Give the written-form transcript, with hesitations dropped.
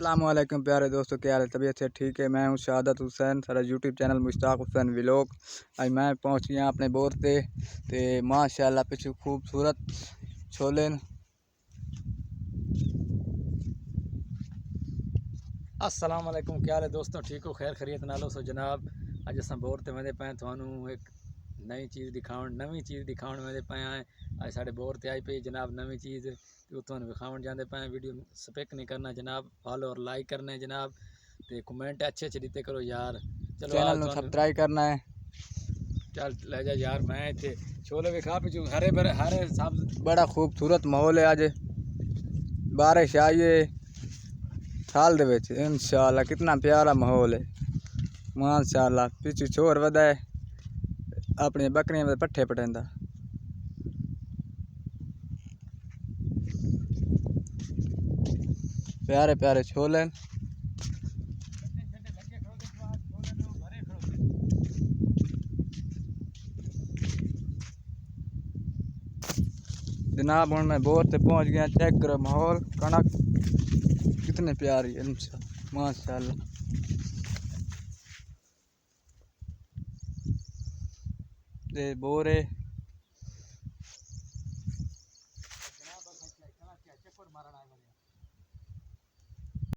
अस्सलामुअलैकुम प्यारे दोस्तों, क्या हाल है? तबीयत से ठीक है। मैं हूं शहादत हुसैन, सारा YouTube channel Mushtaq Hussain vlog. आज मैं पहुंच गया अपने बोर ते माशाल्लाह पिछू खूबसूरत छोले। अस्सलाम वालेकुम, क्या हाल है दोस्तों? ठीक हो? खैर खरीत नालो सो जनाब। अज अस बोर ते वेंदे पे थानू एक नई चीज़ दिखाउण वेंदे पे आए। अज साढ़े बोर ते आई पे जनाब नवी चीज़ तुहानू विखाउण जांदे पे। वीडियो स्पिक नहीं करना जनाब, फॉलो और लाइक करने जनाब, ते कमेंट अच्छे अच्छे दिते करो यार। चलो चैनल आओ नू तुहानू सब्सक्राइब करना है। चल ले जा यार। मैं इत्थे छोले विखा पिछू हरे भरे हरे सब बड़ा खूबसूरत माहौल है। अज बारिश आई है साल दे विच इंशाअल्लाह। कितना प्यारा माहौल है माशाअल्लाह। पिछू छोर वधा है अपनी बकरियां दे पट्ठे पटेंदा। प्यारे प्यारे छोले। जनाब हूँ मैं बोर से पहुँच गया। चेक करो माहौल, कणक कितने प्यारी है माशाअल्लाह। ये बोर है।